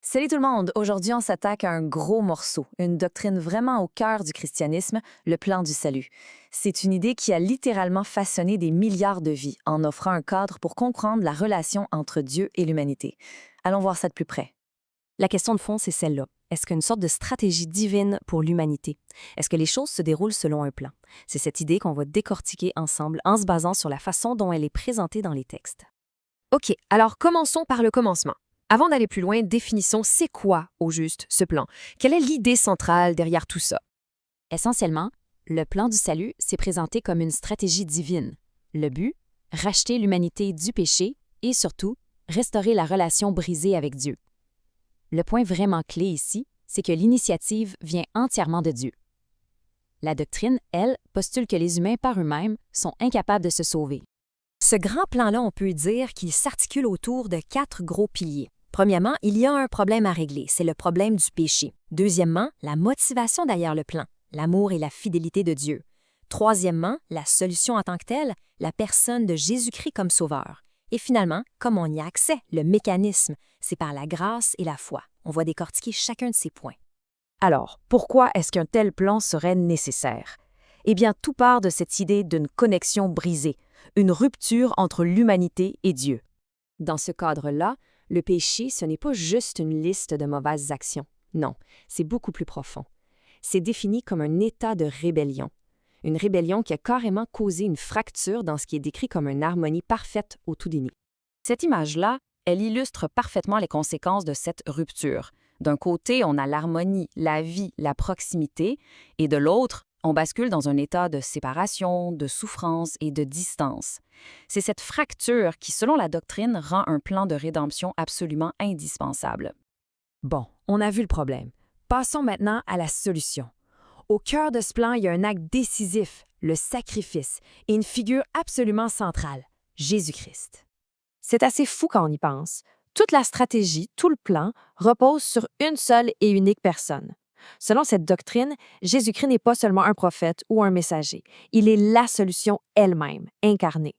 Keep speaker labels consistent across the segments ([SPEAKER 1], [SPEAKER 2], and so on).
[SPEAKER 1] Salut tout le monde! Aujourd'hui, on s'attaque à un gros morceau, une doctrine vraiment au cœur du christianisme, le plan du salut. C'est une idée qui a littéralement façonné des milliards de vies en offrant un cadre pour comprendre la relation entre Dieu et l'humanité. Allons voir ça de plus près.
[SPEAKER 2] La question de fond, c'est celle-là. Est-ce qu'une sorte de stratégie divine pour l'humanité? Est-ce que les choses se déroulent selon un plan? C'est cette idée qu'on va décortiquer ensemble en se basant sur la façon dont elle est présentée dans les textes.
[SPEAKER 3] OK, alors commençons par le commencement. Avant d'aller plus loin, définissons c'est quoi, au juste, ce plan? Quelle est l'idée centrale derrière tout ça?
[SPEAKER 2] Essentiellement, le plan du salut s'est présenté comme une stratégie divine. Le but, racheter l'humanité du péché et surtout, restaurer la relation brisée avec Dieu. Le point vraiment clé ici, c'est que l'initiative vient entièrement de Dieu. La doctrine, elle, postule que les humains par eux-mêmes sont incapables de se sauver.
[SPEAKER 3] Ce grand plan-là, on peut dire qu'il s'articule autour de 4 gros piliers. Premièrement, il y a un problème à régler, c'est le problème du péché. Deuxièmement, la motivation derrière le plan, l'amour et la fidélité de Dieu. Troisièmement, la solution en tant que telle, la personne de Jésus-Christ comme sauveur. Et finalement, comme on y a accès, le mécanisme, c'est par la grâce et la foi. On va décortiquer chacun de ces points.
[SPEAKER 1] Alors, pourquoi est-ce qu'un tel plan serait nécessaire? Eh bien, tout part de cette idée d'une connexion brisée, une rupture entre l'humanité et Dieu.
[SPEAKER 3] Dans ce cadre-là, le péché, ce n'est pas juste une liste de mauvaises actions. Non, c'est beaucoup plus profond. C'est défini comme un état de rébellion. Une rébellion qui a carrément causé une fracture dans ce qui est décrit comme une harmonie parfaite au tout début.
[SPEAKER 1] Cette image-là, elle illustre parfaitement les conséquences de cette rupture. D'un côté, on a l'harmonie, la vie, la proximité, et de l'autre, on bascule dans un état de séparation, de souffrance et de distance. C'est cette fracture qui, selon la doctrine, rend un plan de rédemption absolument indispensable.
[SPEAKER 3] Bon, on a vu le problème. Passons maintenant à la solution. Au cœur de ce plan, il y a un acte décisif, le sacrifice, et une figure absolument centrale, Jésus-Christ. C'est assez fou quand on y pense. Toute la stratégie, tout le plan, repose sur une seule et unique personne. Selon cette doctrine, Jésus-Christ n'est pas seulement un prophète ou un messager. Il est la solution elle-même, incarnée.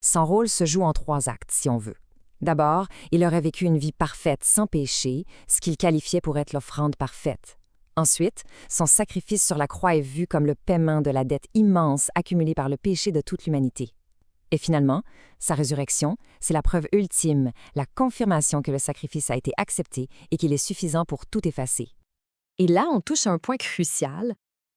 [SPEAKER 4] Son rôle se joue en 3 actes, si on veut. D'abord, il aurait vécu une vie parfaite, sans péché, ce qu'il qualifiait pour être l'offrande parfaite. Ensuite, son sacrifice sur la croix est vu comme le paiement de la dette immense accumulée par le péché de toute l'humanité. Et finalement, sa résurrection, c'est la preuve ultime, la confirmation que le sacrifice a été accepté et qu'il est suffisant pour tout effacer.
[SPEAKER 3] Et là, on touche à un point crucial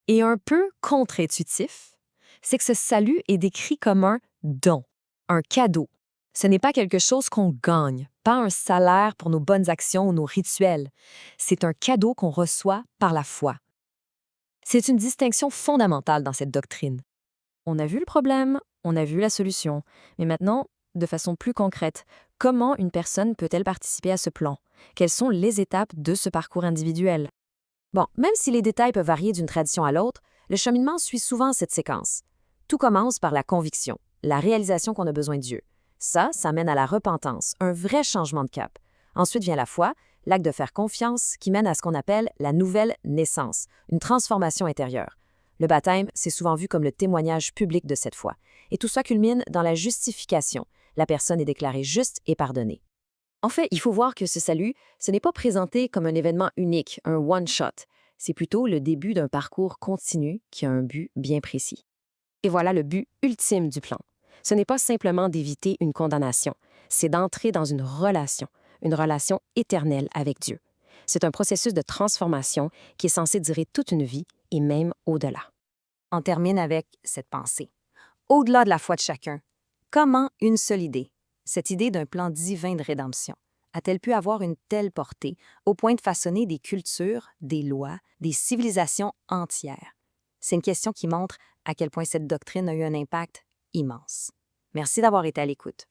[SPEAKER 3] et un peu contre-intuitif, c'est que ce salut est décrit comme un don, un cadeau. Ce n'est pas quelque chose qu'on gagne, pas un salaire pour nos bonnes actions ou nos rituels. C'est un cadeau qu'on reçoit par la foi. C'est une distinction fondamentale dans cette doctrine. On a vu le problème, on a vu la solution, mais maintenant, de façon plus concrète, comment une personne peut-elle participer à ce plan? Quelles sont les étapes de ce parcours individuel? Bon, même si les détails peuvent varier d'une tradition à l'autre, le cheminement suit souvent cette séquence. Tout commence par la conviction, la réalisation qu'on a besoin de Dieu. Ça mène à la repentance, un vrai changement de cap. Ensuite vient la foi, l'acte de faire confiance qui mène à ce qu'on appelle la nouvelle naissance, une transformation intérieure. Le baptême, c'est souvent vu comme le témoignage public de cette foi. Et tout ça culmine dans la justification. La personne est déclarée juste et pardonnée. En fait, il faut voir que ce salut, ce n'est pas présenté comme un événement unique, un one-shot. C'est plutôt le début d'un parcours continu qui a un but bien précis. Et voilà le but ultime du plan. Ce n'est pas simplement d'éviter une condamnation, c'est d'entrer dans une relation éternelle avec Dieu. C'est un processus de transformation qui est censé durer toute une vie et même au-delà. On termine avec cette pensée. Au-delà de la foi de chacun, comment une seule idée, cette idée d'un plan divin de rédemption, a-t-elle pu avoir une telle portée au point de façonner des cultures, des lois, des civilisations entières? C'est une question qui montre à quel point cette doctrine a eu un impact immense. Merci d'avoir été à l'écoute.